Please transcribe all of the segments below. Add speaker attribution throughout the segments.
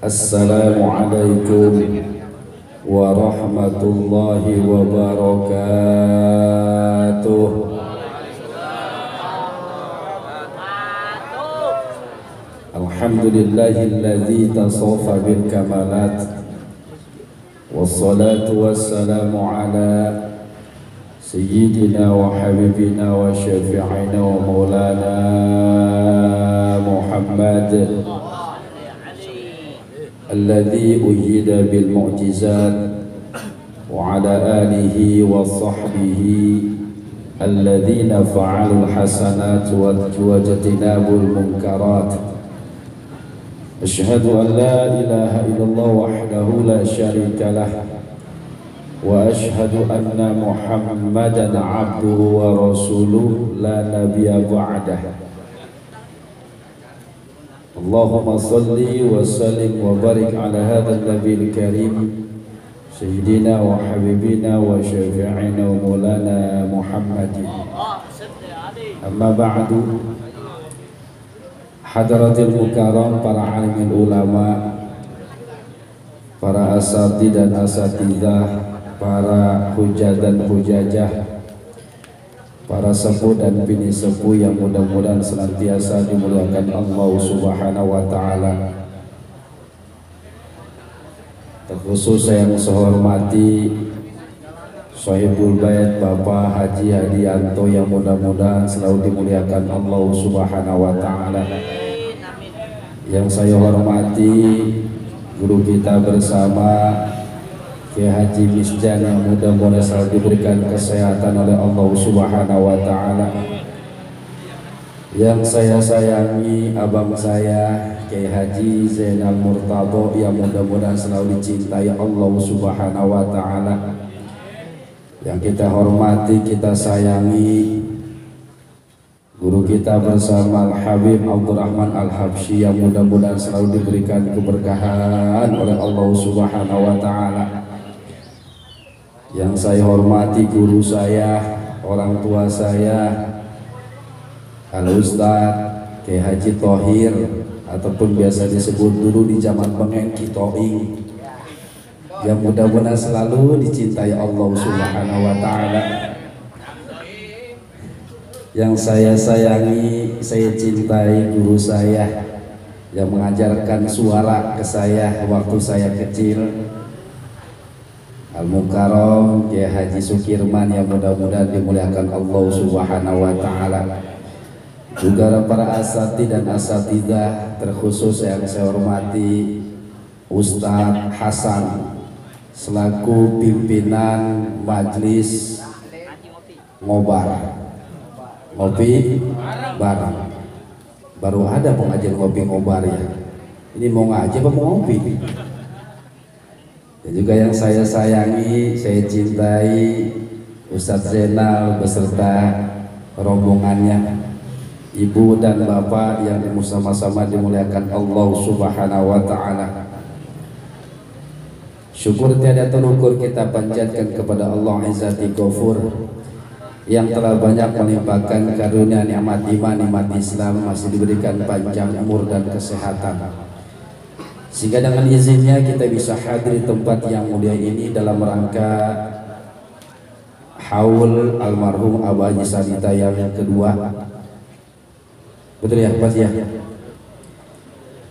Speaker 1: Assalamualaikum warahmatullahi wabarakatuh. Alhamdulillahilladzi tasafa bil kamalat, wassalatu wassalamu ala sayyidina wa habibina wa syafi'ina wa maulana Muhammad alladzi uyyida bil mu'jizat wa ala alihi wa sahbihi alladzina fa'alul hasanat wa wajtanabul munkarat. Asyhadu an la ilaha illallah wahdahu la syarika lah wa asyhadu anna Muhammadan abduhu wa rasuluh la nabiyya ba'dah. Allahumma salli wa sallim wa barik ala hadzal nabiyil karim sayyidina wa habibina wa syafi'ina wa maulana Muhammadin. Amma ba'du, hadratil mukarram, para alim ulama, para asatidz dan asatidzah, para hujah dan hujajah, para sepuh dan bini sepuh yang mudah-mudahan senantiasa dimuliakan Allah Subhanahu wa ta'ala. Terkhusus saya yang saya hormati Sohibul Bait Bapak Haji Hadianto yang mudah-mudahan selalu dimuliakan Allah Subhanahu wa ta'ala. Yang saya hormati guru kita bersama Kiai Haji Misjan yang mudah-mudahan selalu diberikan kesehatan oleh Allah Subhanahu wa ta'ala. Yang saya sayangi abang saya Kiai Haji Zainal Murtado yang mudah-mudahan selalu dicintai Allah Subhanahu wa ta'ala. Yang kita hormati, kita sayangi guru kita bersama Al-Habib Abdurrahman Al-Habsyi yang mudah-mudahan selalu diberikan keberkahan oleh Allah Subhanahu wa ta'ala. Yang saya hormati guru saya, orang tua saya, Al-Ustadz Kiai Haji Thohir, ataupun biasa disebut dulu di zaman pengen Kitoing, yang mudah-mudahan selalu dicintai Allah Subhanahu wa ta'ala. Yang saya sayangi, saya cintai guru saya yang mengajarkan suara ke saya waktu saya kecil, Al-Mukarram Kiai Haji Sukirman yang mudah-mudahan dimuliakan Allah Subhanahu wa ta'ala. Juga para asatidz dan asatidzah, terkhusus yang saya hormati Ustadz Hasan selaku pimpinan majelis ngobar, ngopi bareng. Baru ada pengajian ngopi ngobar ya. Ini mau ngaji apa mau ngopi? Dan juga yang saya sayangi, saya cintai Ustadz Zainal beserta rombongannya, ibu dan bapak yang sama-sama dimuliakan Allah Subhanahu wa ta'ala. Syukur tiada terukur kita panjatkan kepada Allah Izzati Ghafur yang telah banyak melimpahkan karunia nikmat iman, nikmat Islam, masih diberikan panjang umur dan kesehatan, sehingga dengan izinnya kita bisa hadir tempat yang mulia ini dalam rangka haul almarhum Abah Haji Sadita yang kedua. Betul ya Pak ya?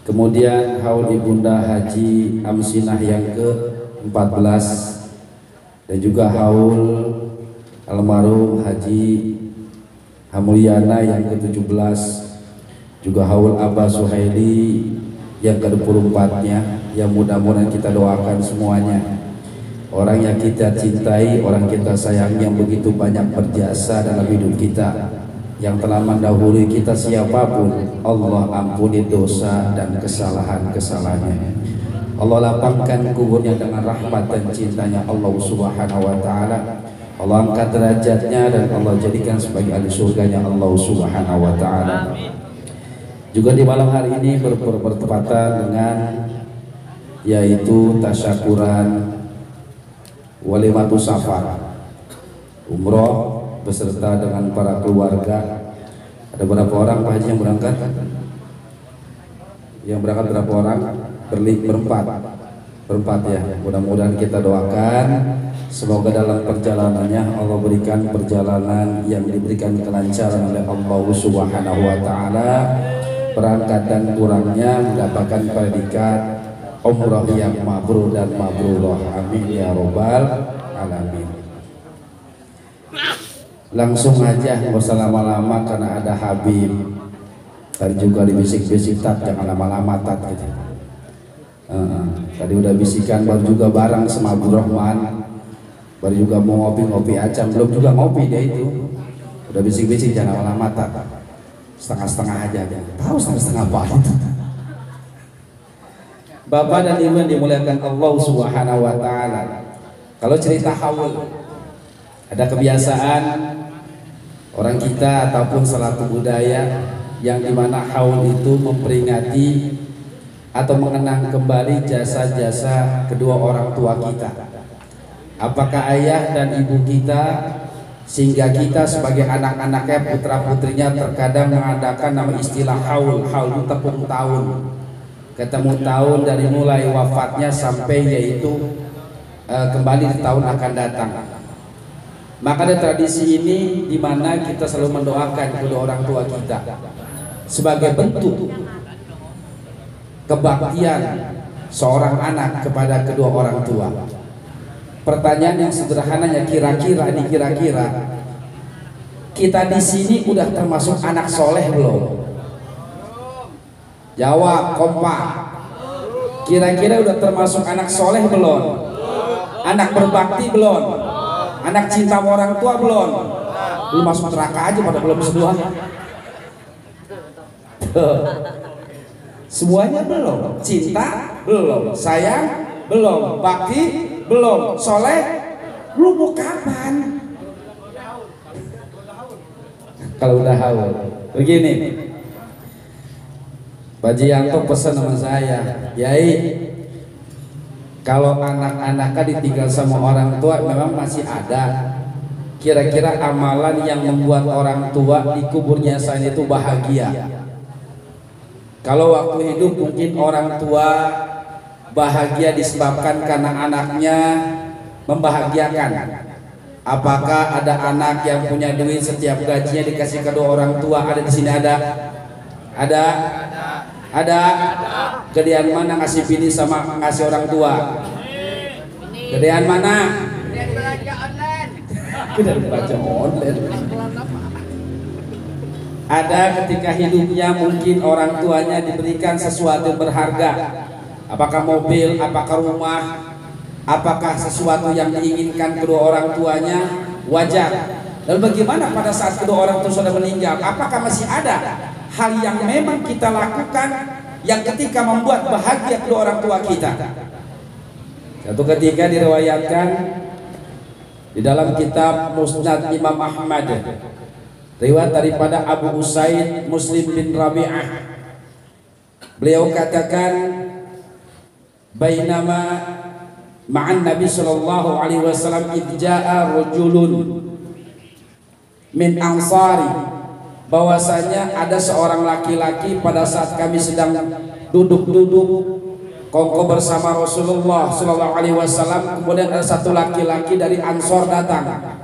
Speaker 1: Kemudian haul Ibunda Haji Amsinah yang ke-14, dan juga haul almarhum Haji Hamulyana yang ke-17, juga haul Abah Suhaili yang ke-24-nya, yang mudah-mudahan kita doakan semuanya. Orang yang kita cintai, orang kita sayang yang begitu banyak berjasa dalam hidup kita, yang telah mendahului kita siapapun, Allah ampuni dosa dan kesalahan-kesalahannya. Allah lapangkan kuburnya dengan rahmat dan cintanya Allah Subhanahu wa taala. Allah angkat derajatnya dan Allah jadikan sebagai ahli surganya Allah Subhanahu wa taala. Juga di malam hari ini bertepatan dengan yaitu tasyakuran walimatus safar, umroh beserta dengan para keluarga. Ada berapa orang Pak Haji yang berangkat? Yang berangkat berapa orang? Berempat ya. Mudah-mudahan kita doakan semoga dalam perjalanannya Allah berikan perjalanan yang diberikan kelancaran oleh Allah Subhanahu wa taala. Perangkat dan kurangnya mendapatkan predikat umrah yang mabrur dan mabrurah. Amin ya robbal alamin. Langsung aja, nggak usah lama-lama karena ada Habib. Tadi juga dibisik-bisik, tat jangan lama-lama tat gitu. Tadi udah bisikan, baru juga bareng sama Abdul Rahman, baru juga mau ngopi-ngopi aja, belum juga ngopi dia itu. Udah bisik-bisik jangan lama-lama tat. Setengah-setengah aja, tahu setengah-setengah apa itu. Bapak dan Ibu yang dimuliakan Allah Subhanahu wa taala. Kalau cerita haul, ada kebiasaan orang kita ataupun suatu budaya yang dimana haul itu memperingati atau mengenang kembali jasa-jasa kedua orang tua kita. Apakah ayah dan ibu kita, sehingga kita sebagai anak-anaknya, putra-putrinya terkadang mengadakan nama istilah haul. Haul itu tepung tahun, ketemu tahun dari mulai wafatnya sampai yaitu kembali di tahun akan datang. Maka ada tradisi ini di mana kita selalu mendoakan kedua orang tua kita sebagai bentuk kebaktian seorang anak kepada kedua orang tua. Pertanyaan yang sederhananya, kira-kira kita di sini udah termasuk anak soleh belum? Jawab kompak. Kira-kira udah termasuk anak soleh belum? Anak berbakti belum? Anak cinta orang tua belum? Lu masuk neraka aja pada belum semua. Semuanya belum. Cinta belum, sayang belum, bakti belum, soleh lu mau kapan? Kalau udah haul begini, Pak Jianto pesan sama saya, Yai, kalau anak-anaknya ditinggal sama orang tua memang masih ada. Kira-kira amalan yang membuat orang tua di kuburnya saya itu bahagia. Kalau waktu hidup mungkin orang tua bahagia disebabkan karena anaknya membahagiakan. Apakah ada anak yang punya duit setiap gajinya dikasih kedua orang tua? Ada di sini ada? Ada. Gedean mana ngasih pilih sama ngasih orang tua? Gedean mana? Gedean baca online. Ada ketika hidupnya mungkin orang tuanya diberikan sesuatu berharga. Apakah mobil, apakah rumah, apakah sesuatu yang diinginkan kedua orang tuanya, wajar. Lalu bagaimana pada saat kedua orang tua sudah meninggal? Apakah masih ada hal yang memang kita lakukan yang ketika membuat bahagia kedua orang tua kita? Satu ketika diriwayatkan di dalam kitab Musnad Imam Ahmad, riwayat daripada Abu Usaid Muslim bin Rabi'ah, beliau katakan, bainama ma'an Nabi sallallahu alaihi wasallam idja'a rajulun min ansari, bahwasanya ada seorang laki-laki pada saat kami sedang duduk-duduk kongko bersama Rasulullah sallallahu alaihi wasallam, kemudian ada satu laki-laki dari Ansor datang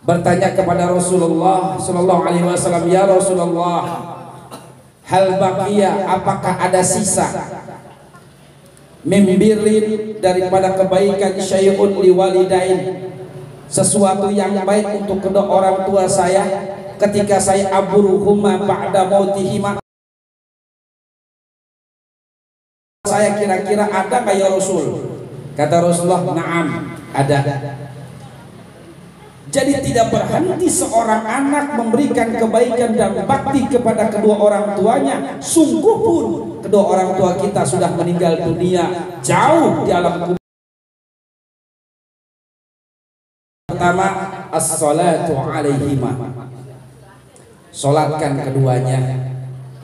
Speaker 1: bertanya kepada Rasulullah sallallahu alaihi wasallam, ya Rasulullah, hal baqiya, apakah ada sisa mimbirin daripada kebaikan syai'un liwalidain, sesuatu yang baik untuk kedua orang tua saya ketika saya aburuhuma ba'da mautihima, saya kira-kira ada nggak ya Rasul? Kata Rasulullah, na'am, ada. Jadi tidak berhenti seorang anak memberikan kebaikan dan bakti kepada kedua orang tuanya, sungguh pun kedua orang tua kita sudah meninggal dunia jauh di alam kubur. Pertama, as-salatu alaihima, solatkan keduanya.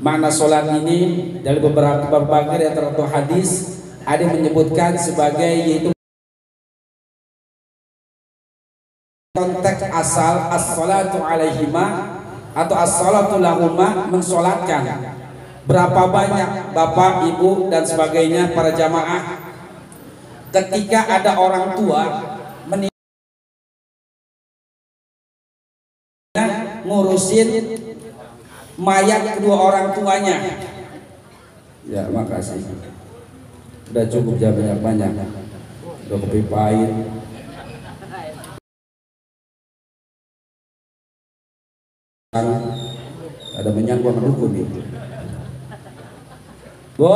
Speaker 1: Makna solat ini dari berbagai tertentu hadis ada yang menyebutkan sebagai yaitu konteks asal as-salatu alaihima atau as-salatu lahuma, mensolatkan. Berapa banyak bapak, ibu dan sebagainya para jamaah ketika ada orang tua ngurusin mayat kedua orang tuanya. Ya, makasih. Udah cukup jangan banyak-banyak. Udah kopi pahit. Ada menyangkut dukun nih. Bu,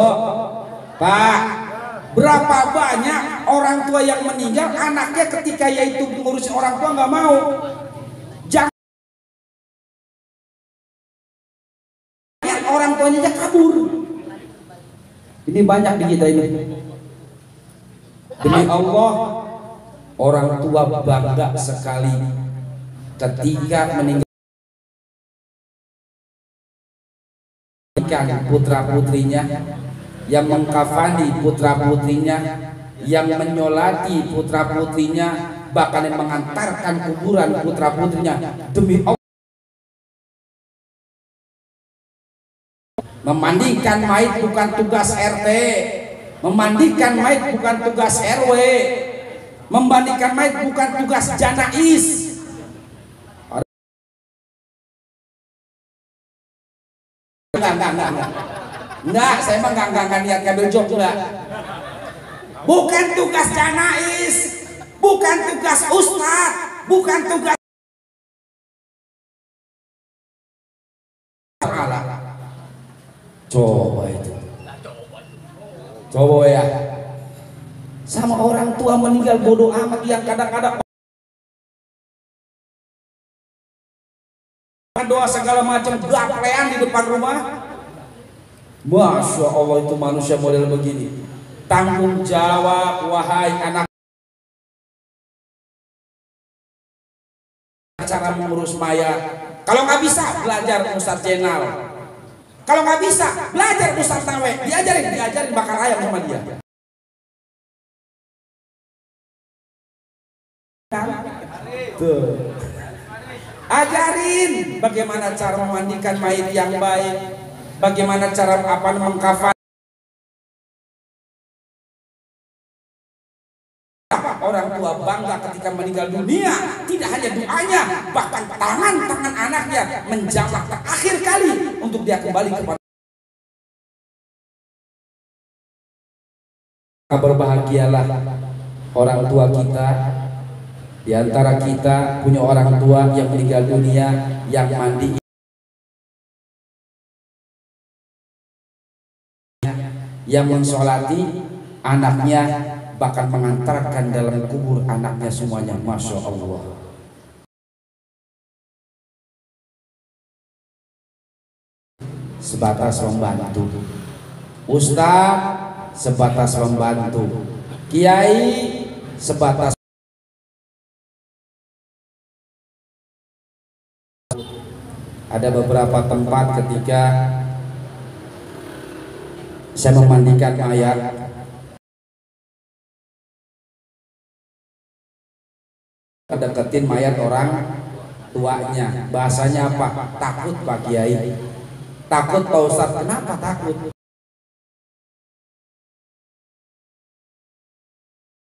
Speaker 1: Pak, berapa banyak orang tua yang meninggal anaknya ketika yaitu ngurusin orang tua nggak mau. Orang tuanya aja kabur. Ini banyak di kita ini. Demi Allah, orang tua bangga sekali ketika meninggalkan putra putrinya, yang mengkafani putra putrinya, yang menyolati putra putrinya, bahkan yang mengantarkan kuburan putra putrinya. Demi Allah, memandikan mayit bukan tugas RT, memandikan mayit bukan tugas RW, memandikan mayit bukan tugas janais. Enggak, saya mah enggak niat ngambil job, enggak. Bukan tugas janais, bukan tugas ustadz, bukan tugas coba itu, coba ya, sama orang tua meninggal bodoh amat yang kadang-kadang doa segala macam gaplean di depan rumah. Masya Allah, itu manusia model begini. Tanggung jawab wahai anak, cara mengurus mayat. Kalau nggak bisa belajar Ustadz Jenal. Kalau nggak bisa, belajar Ustadz Tawe, diajarin bakar ayam sama dia. Tuh. Ajarin bagaimana cara memandikan mayit yang baik, bagaimana cara mengkafan. Orang tua bangga ketika meninggal dunia, tidak hanya doanya, bahkan tangan anaknya menjamak terakhir kali untuk dia kembali kepada. Berbahagialah orang tua kita. Di antara kita punya orang tua yang meninggal dunia, yang mandi, yang mensolati anaknya, bahkan mengantarkan dalam kubur anaknya semuanya. Masya Allah. Sebatas membantu, Ustadz sebatas membantu, Kiai sebatas. Ada beberapa tempat ketika saya memandikan mayat, deketin mayat orang tuanya, bahasanya apa? Takut Pak Kiai, takut Pak Ustadz. Kenapa takut?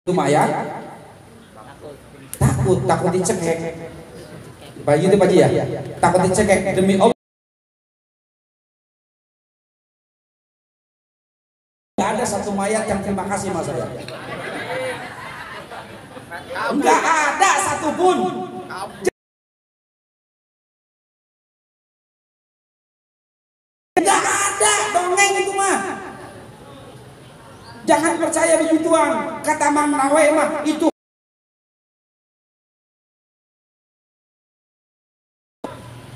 Speaker 1: Itu mayat takut dicekek. Pak Haji itu Pak Haji ya? Takut dicekek. Demi Allah, nggak ada satu mayat yang terima kasih sama saya. Nggak ada satupun. Nggak ada, dongeng itu mah. Jangan percaya begituan. Kata Mang Nawe mah itu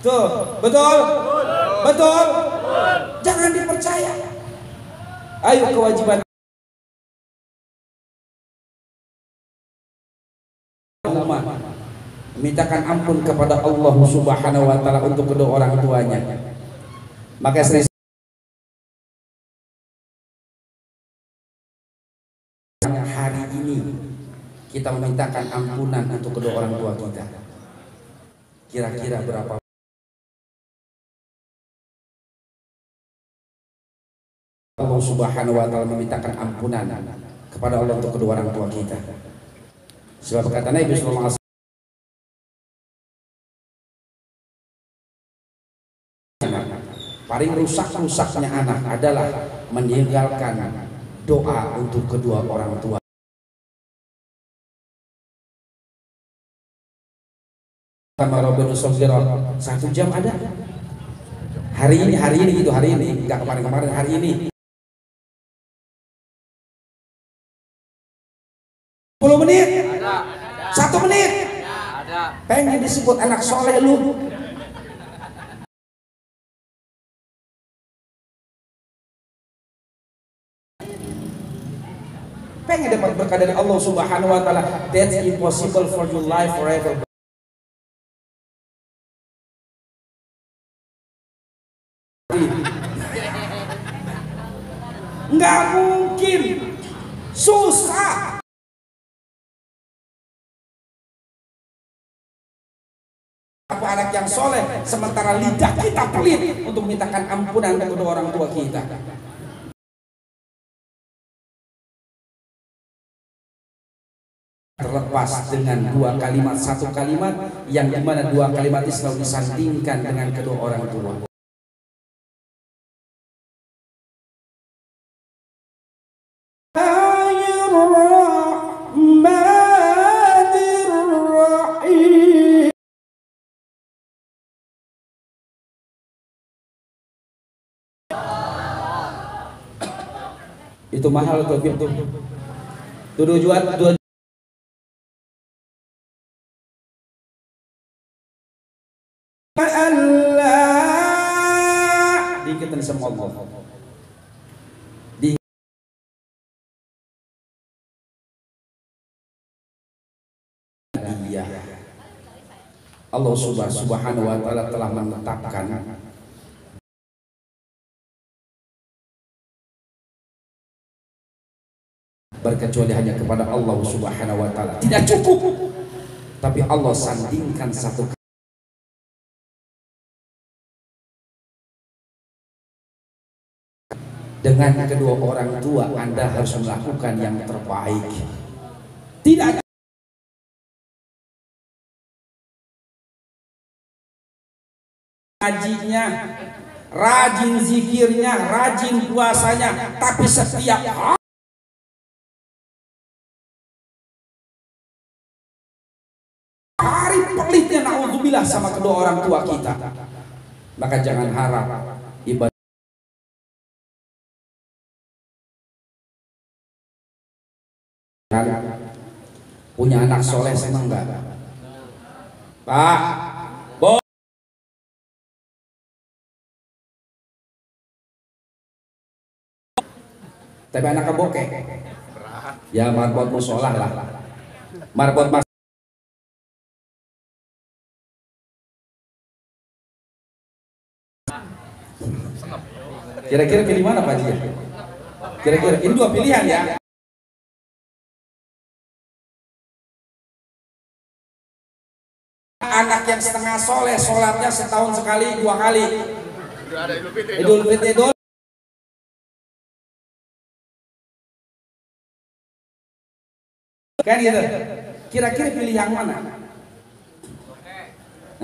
Speaker 1: Tuh, betul? Betul? Jangan dipercaya. Ayo kewajiban umat memintakan ampun kepada Allah Subhanahu wa taala untuk kedua orang tuanya. Maka hari ini kita memintakan ampunan untuk kedua orang tua kita. Kira-kira berapa? Allah Subhanahu wa taala memintakan ampunan kepada Allah untuk kedua orang tua kita. Sebab kata Nabi sallallahu alaihi wasallam, paling rusak-rusaknya anak adalah meninggalkan doa untuk kedua orang tua. Sama Robin Sogero 1 jam ada. Hari ini gitu, hari ini, enggak kemarin-kemarin, hari ini. 10 menit? Ada. 1 menit? Ada. Pengen disebut anak soleh lu? Pengen dapat berkah dari Allah Subhanahu wa taala? That's impossible for your life forever. Nggak mungkin, susah. Apa anak yang soleh sementara lidah kita pelit untuk mintakan ampunan kepada orang tua kita. Terlepas dengan 2 kalimat, 1 kalimat yang dimana 2 kalimat itu selalu disandingkan dengan kedua orang tua. Itu mahal tuh, tuh jual Allah dikit sama Allah. Dia Allah Subhanahu wa taala telah menetapkan berkecuali hanya kepada Allah Subhanahu wa taala tidak cukup, tapi Allah sandingkan satu dengan kedua orang tua. Anda harus melakukan yang terbaik. Tidak ngajinya, rajin zikirnya, rajin puasanya, tapi setiap hari pelitnya naudzubillah sama kedua orang tua kita. Maka jangan harap ibadah punya anak soleh senang enggak? Pak, Bo, tapi anak kebokeh ya marbot musolah lah, marbot mas. Kira-kira pilih mana Pak Ji? Kira-kira ini 2 pilihan ya. Anak yang setengah soleh, sholatnya setahun sekali, 2 kali. Idul Fitri Idul. Kan gitu. Kira-kira pilih yang mana?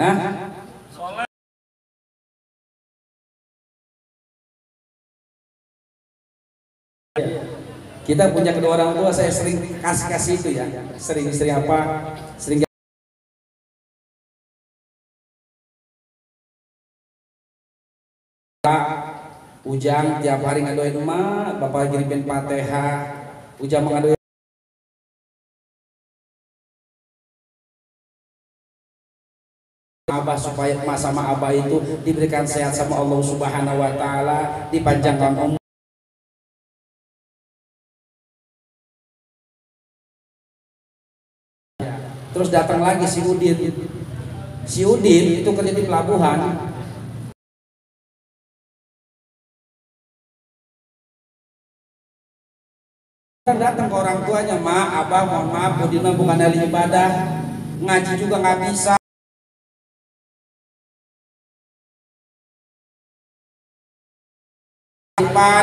Speaker 1: Hah? Kita punya kedua orang tua, saya sering kasih itu ya, sering apa, sering Ujang tiap hari ngadoin emak, bapak kirimin Fatihah, Ujang mengadoin Abah supaya emak sama abah itu diberikan sehat sama Allah Subhanahu wa taala, dipanjangkan umur. Terus datang lagi si Udin. Si Udin itu kerja di pelabuhan. Datang ke orang tuanya, "Ma, abah mohon maaf, Udin mah bukan ahli ibadah, ngaji juga nggak bisa.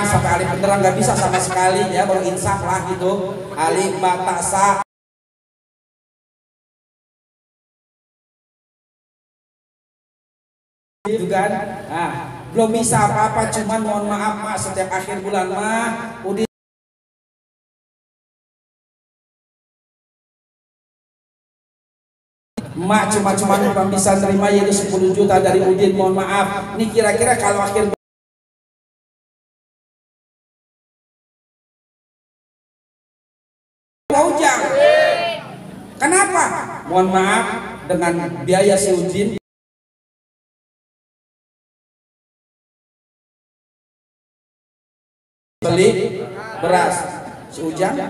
Speaker 1: Sampai alif beneran nggak bisa sama sekali, ya baru insaf lah gitu, alif batasa gitu kan. Nah, belum bisa apa-apa, cuman mohon maaf mak, setiap akhir bulan mah Udin mak cuma bisa terima yaitu 10 juta dari Udin, mohon maaf. Ini kira-kira kalau akhir Ujang. Kenapa? Mohon maaf, dengan biaya si Udin beli beras. Si Ujang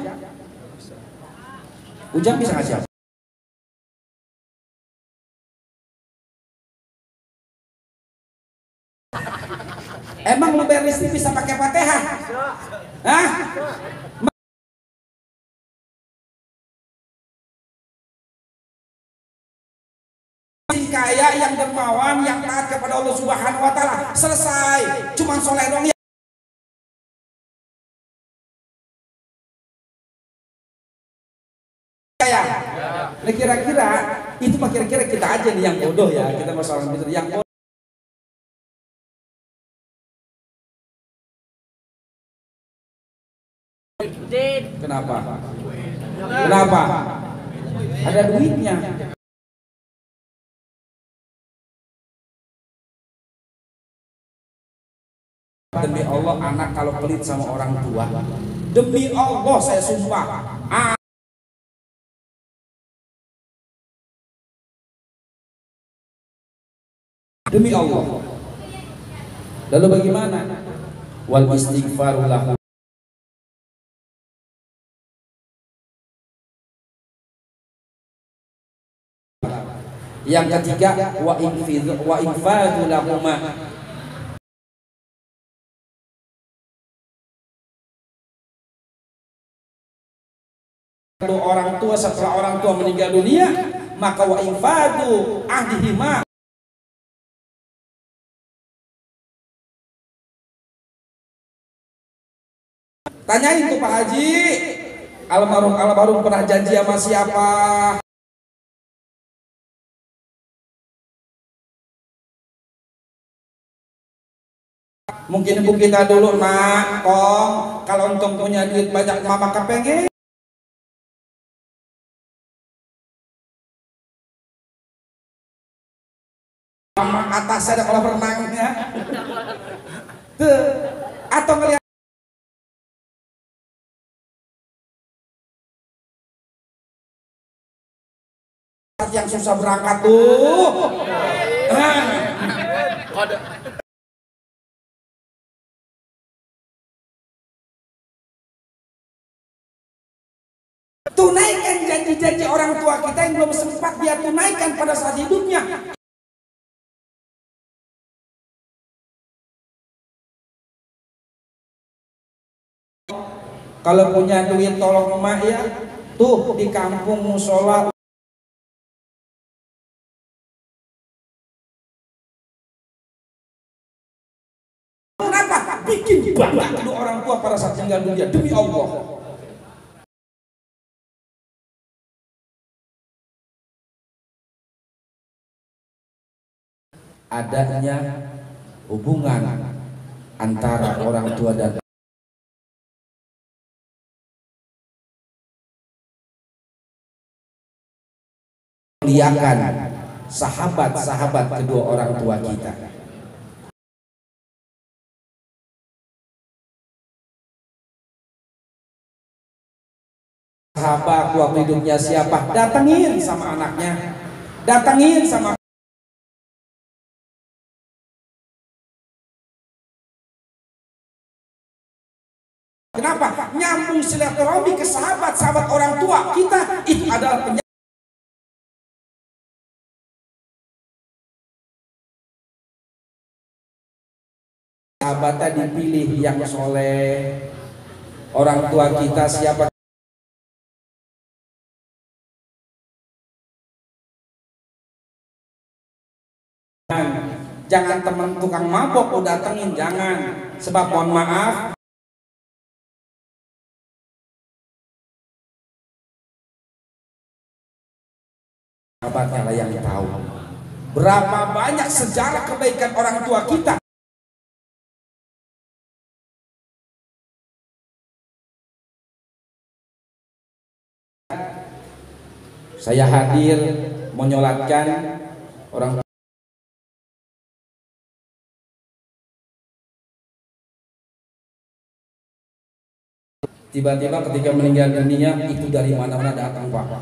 Speaker 1: bisa ngasih apa? Emang lu bayar listrik bisa pakai Fatihah? Hah? Kaya yang dermawan, yang taat kepada Allah Subhanahu wa taala, selesai. Cuman soleh dong ya. Nah, kira-kira itu mah kira-kira kita aja nih yang bodoh ya, kita masalah gitu yang bodoh. Kenapa? Ada duitnya. Demi Allah, anak kalau pelit sama orang tua, demi Allah saya sumpah, demi Allah. Lalu bagaimana? Wal istighfaru lahu. Yang ketiga, wa infadhu lahuma. Kalau orang tua setelah orang tua meninggal dunia, maka wa infadhu ahdihima. Tanyain tuh Pak Haji, almarhum pernah janji sama siapa? Mungkin ibu kita dulu, nak, kong, kalau untung punya duit banyak mama kepengen. Mama atas ada kalau renangnya. Tuh, atau ngelihat yang susah berangkat tuh. Tunaikan janji-janji orang tua kita yang belum sempat dia tunaikan pada saat hidupnya. Kalau punya duit tolong emak ya, tuh di kampung musola. Kenapa? Bikin bangga kedua orang tua pada saat tinggal dunia, demi Allah. Adanya hubungan antara orang tua dan muliakan sahabat-sahabat kedua orang tua kita. Sahabat waktu hidupnya siapa? Datengin sama anaknya, datengin sama Kenapa? Nyambung silaturahmi ke sahabat-sahabat orang tua kita, itu adalah sahabatnya dipilih yang soleh. Orang tua kita siapa? Jangan teman tukang mabok udah datengin, jangan. Sebab mohon maaf, sahabatnya lah yang tahu. Berapa banyak sejarah kebaikan orang tua kita. Saya hadir menyolatkan orang tua. Tiba-tiba ketika meninggal dunia, itu dari mana-mana datang, Pak.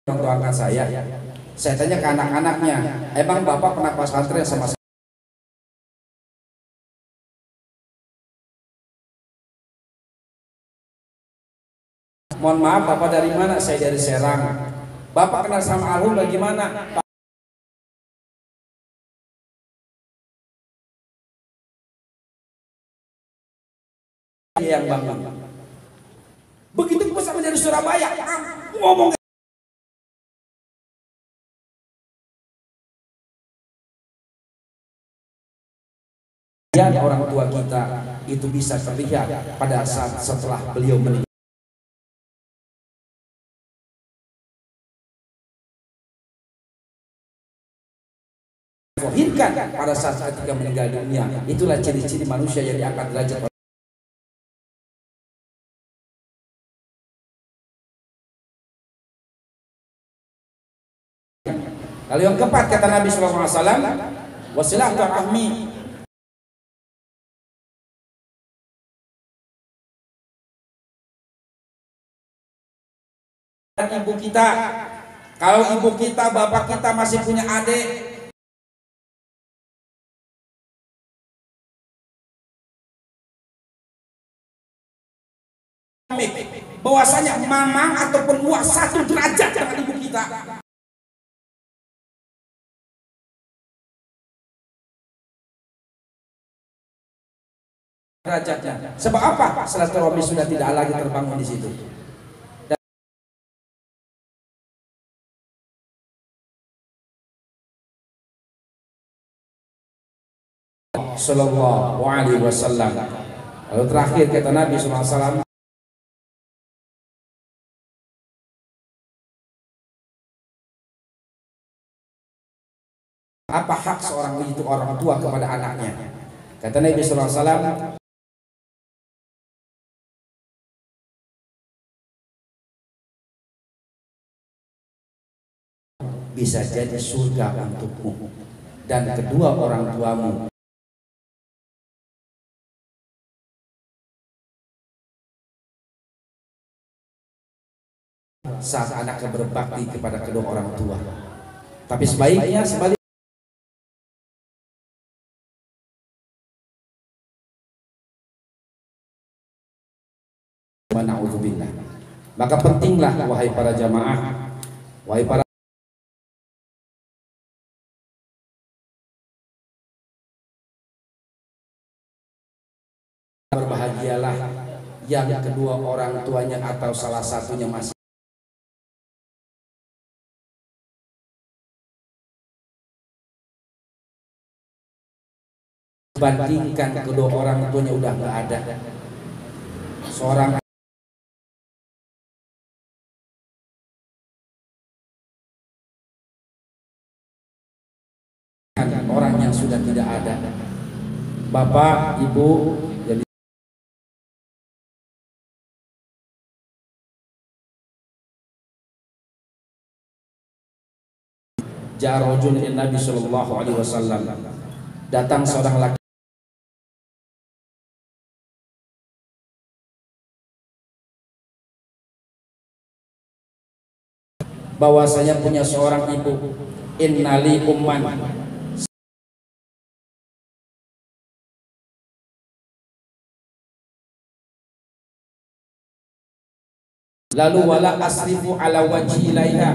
Speaker 1: Orang tua angkat saya tanya ke anak-anaknya, emang bapak pernah pesantren sama saya? Mohon maaf, bapak dari mana? Saya dari Serang. Bapak kenal sama almarhum bagaimana? Yang bangun. Begitu pun sama dari Surabaya, ngomong orang tua kita itu bisa terlihat pada saat setelah beliau meninggal. Lahirkan pada saat ketika meninggal dunia, itulah ciri-ciri manusia yang diangkat derajat. Lalu yang keempat kata Nabi SAW, wasilaturahmi. Ibu kita, kalau ibu kita, bapak kita masih punya adik, bahwasanya mamang ataupun buah satu derajat dengan ibu kita. Derajatnya. Sebab apa? Silaturahmi sudah tidak lagi terbangun di situ. Sallallahu alaihi wasallam. Lalu terakhir kata Nabi sallallahu alaihi wasallam, apa hak seorang itu orang tua kepada anaknya? Kata Nabi sallallahu alaihi wasallam, bisa jadi surga untukmu dan kedua orang tuamu. Saat anaknya berbakti kepada kedua orang tua, tapi sebaiknya sebaliknya. Na'udzubillah. Maka pentinglah wahai para jamaah, wahai para berbahagialah yang kedua orang tuanya atau salah satunya masih bandingkan kedua orang tuanya udah nggak ada. Seorang orang yang sudah tidak ada, bapak, ibu, jadi jarojun Nabi Shallallahu Alaihi Wasallam, datang seorang laki bahwasanya punya seorang ibu innali umman. Lalu wala asrifu ala wajhi ilaiha,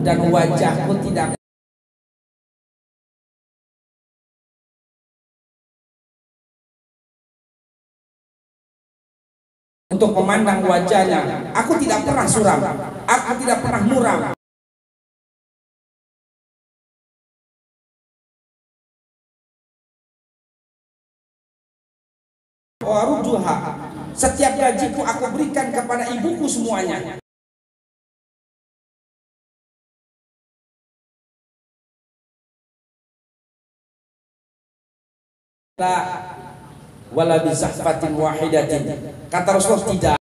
Speaker 1: dan wajahku tidak untuk memandang wajahnya. Aku tidak pernah suram, aku tidak pernah muram. Warujuha, setiap gajiku aku berikan kepada ibuku semuanya. La wala bisahfatin wahidatin, kata Rasulullah, tidak.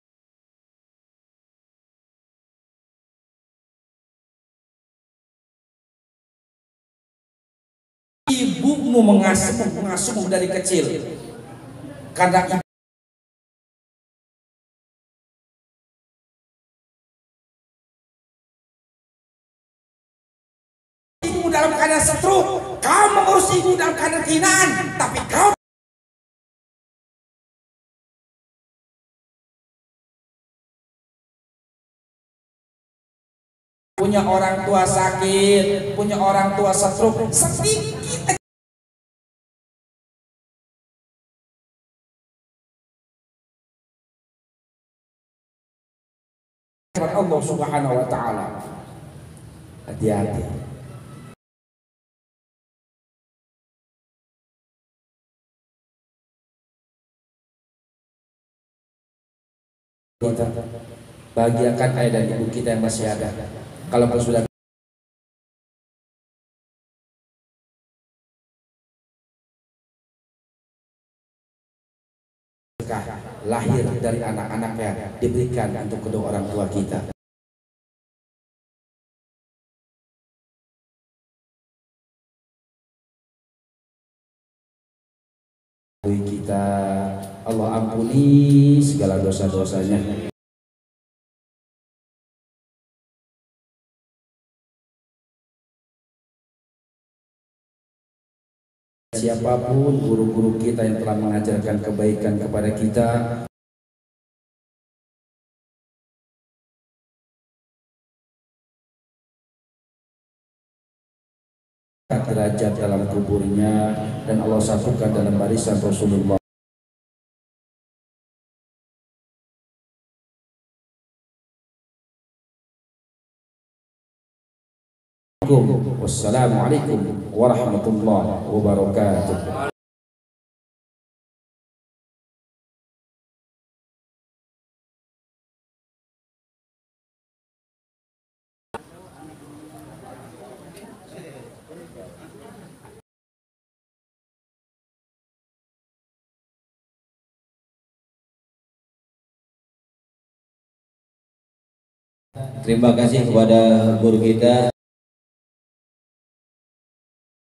Speaker 1: Ibumu mengasuhmu dari kecil, karena ibu dalam keadaan stroke, kau mengurus ibu dalam keadaan kehinaan, tapi kau punya orang tua sakit, punya orang tua stroke, sedikit Allah Subhanahu wa ta'ala. Hati-hati. Kita bahagiakan ayah dan ibu kita yang masih ada. Kalau sudah lahir dari anak-anaknya diberikan untuk kedua orang tua kita. Kita Allah ampuni segala dosa-dosanya. Siapapun guru-guru kita yang telah mengajarkan kebaikan kepada kita, derajat dalam kuburnya, dan Allah satukan dalam barisan Rasulullah. Wassalamualaikum warahmatullahi wabarakatuh.
Speaker 2: Terima kasih kepada guru kita